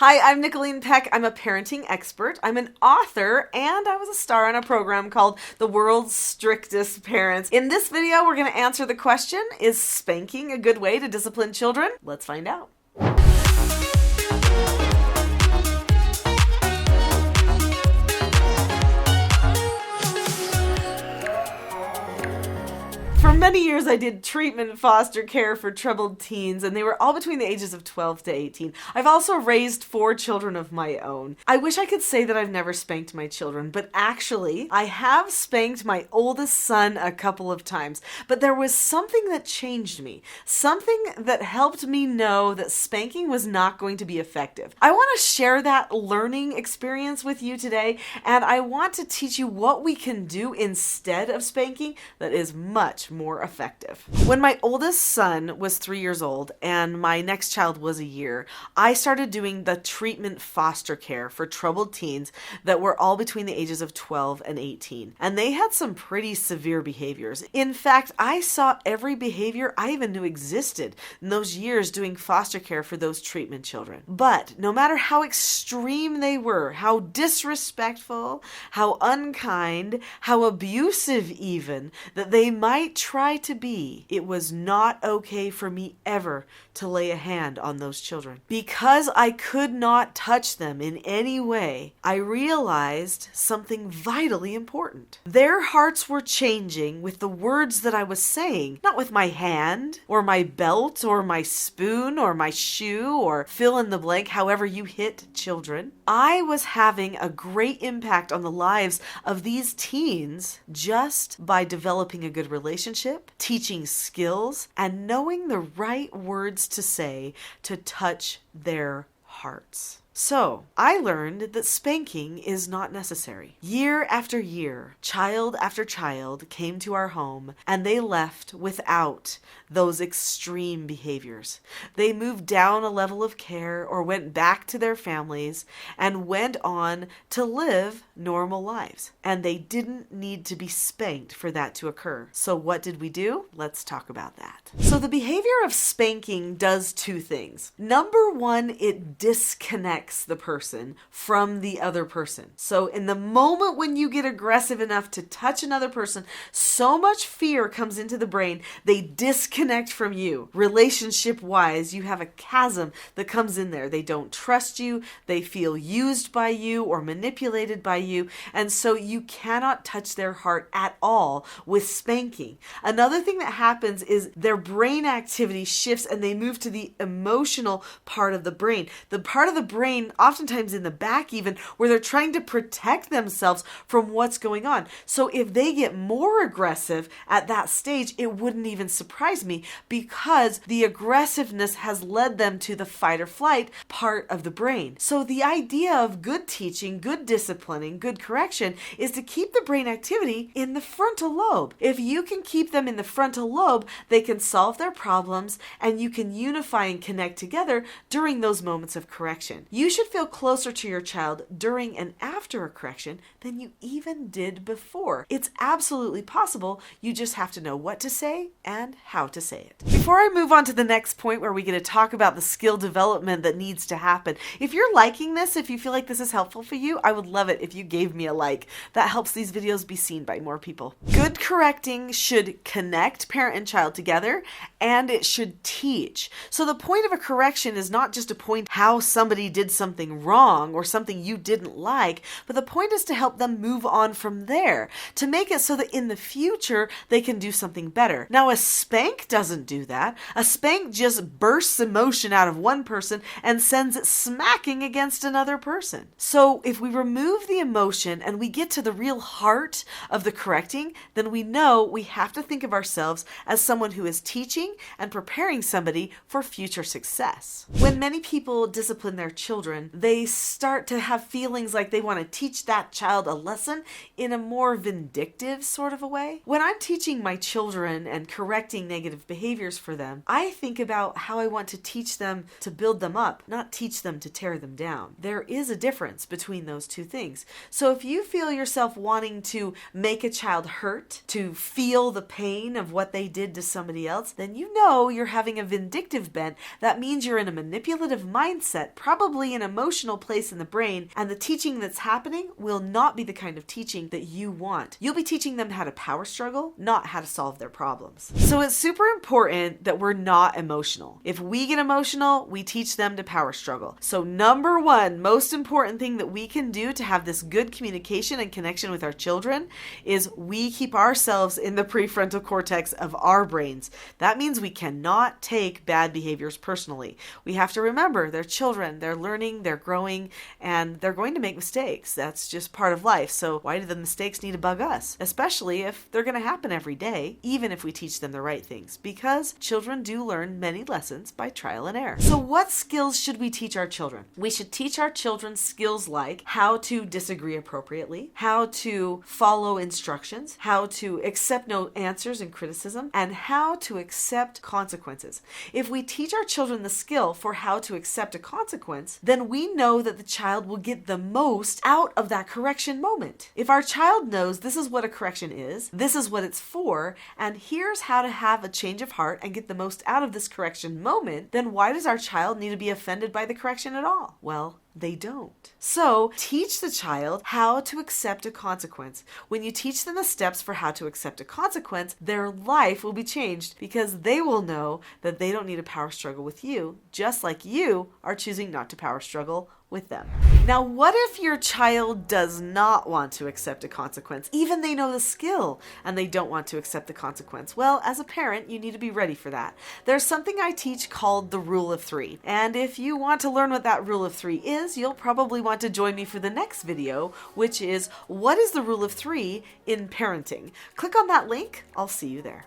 Hi, I'm Nicholeen Peck. I'm a parenting expert. I'm an author, and I was a star on a program called The World's Strictest Parents. In this video, we're going to answer the question, is spanking a good way to discipline children? Let's find out. For many years, I did treatment foster care for troubled teens, and they were all between the ages of 12 to 18. I've also raised 4 children of my own. I wish I could say that I've never spanked my children, but actually, I have spanked my oldest son a couple of times. But there was something that changed me, something that helped me know that spanking was not going to be effective. I want to share that learning experience with you today, and I want to teach you what we can do instead of spanking that is much more effective. When my oldest son was 3 years old and my next child was a year, I started doing the treatment foster care for troubled teens that were all between the ages of 12 and 18. And they had some pretty severe behaviors. In fact, I saw every behavior I even knew existed in those years doing foster care for those treatment children. But no matter how extreme they were, how disrespectful, how unkind, how abusive even, that they might try to be, it was not okay for me ever to lay a hand on those children. Because I could not touch them in any way, I realized something vitally important. Their hearts were changing with the words that I was saying, not with my hand, or my belt, or my spoon, or my shoe, or fill in the blank, however you hit children. I was having a great impact on the lives of these teens just by developing a good relationship, teaching skills, and knowing the right words to say to touch their hearts. So, I learned that spanking is not necessary. Year after year, child after child came to our home and they left without those extreme behaviors. They moved down a level of care or went back to their families and went on to live normal lives. And they didn't need to be spanked for that to occur. So what did we do? Let's talk about that. So the behavior of spanking does 2 things. Number 1, it disconnects the person from the other person. So in the moment when you get aggressive enough to touch another person, so much fear comes into the brain, they disconnect from you. Relationship wise, you have a chasm that comes in there. They don't trust you, they feel used by you or manipulated by you, and so you cannot touch their heart at all with spanking. Another thing that happens is their brain activity shifts and they move to the emotional part of the brain. The part of the brain oftentimes in the back even, where they're trying to protect themselves from what's going on. So if they get more aggressive at that stage, it wouldn't even surprise me because the aggressiveness has led them to the fight or flight part of the brain. So the idea of good teaching, good disciplining, good correction is to keep the brain activity in the frontal lobe. If you can keep them in the frontal lobe, they can solve their problems and you can unify and connect together during those moments of correction. You should feel closer to your child during and after a correction than you even did before. It's absolutely possible. You just have to know what to say and how to say it. Before I move on to the next point where we get to talk about the skill development that needs to happen, if you're liking this, if you feel like this is helpful for you, I would love it if you gave me a like. That helps these videos be seen by more people. Good correcting should connect parent and child together, and it should teach. So the point of a correction is not just to point how somebody did something wrong or something you didn't like, but the point is to help them move on from there, to make it so that in the future they can do something better. Now a spank doesn't do that. A spank just bursts emotion out of one person and sends it smacking against another person. So if we remove the emotion and we get to the real heart of the correcting, then we know we have to think of ourselves as someone who is teaching and preparing somebody for future success. When many people discipline their children, they start to have feelings like they want to teach that child a lesson in a more vindictive sort of a way. When I'm teaching my children and correcting negative behaviors for them, I think about how I want to teach them to build them up, not teach them to tear them down. There is a difference between those two things. So if you feel yourself wanting to make a child hurt, to feel the pain of what they did to somebody else, then you know you're having a vindictive bent. That means you're in a manipulative mindset, probably an emotional place in the brain, and the teaching that's happening will not be the kind of teaching that you want. You'll be teaching them how to power struggle, not how to solve their problems. So it's super important that we're not emotional. If we get emotional, we teach them to power struggle. So number one, most important thing that we can do to have this good communication and connection with our children is we keep ourselves in the prefrontal cortex of our brains. That means we cannot take bad behaviors personally. We have to remember they're children, they're learning, they're growing, and they're going to make mistakes. That's just part of life. So why do the mistakes need to bug us? Especially if they're going to happen every day, even if we teach them the right things, because children do learn many lessons by trial and error. So what skills should we teach our children? We should teach our children skills like how to disagree appropriately, how to follow instructions, how to accept no answers and criticism, and how to accept consequences. If we teach our children the skill for how to accept a consequence, then we know that the child will get the most out of that correction moment. If our child knows this is what a correction is, this is what it's for, and here's how to have a change of heart and get the most out of this correction moment, then why does our child need to be offended by the correction at all? Well, they don't. So teach the child how to accept a consequence. When you teach them the steps for how to accept a consequence, their life will be changed because they will know that they don't need a power struggle with you, just like you are choosing not to power struggle with them. Now, what if your child does not want to accept a consequence? Even they know the skill and they don't want to accept the consequence. Well, as a parent, you need to be ready for that. There's something I teach called the rule of three. And if you want to learn what that rule of three is, you'll probably want to join me for the next video, which is what is the rule of three in parenting? Click on that link. I'll see you there.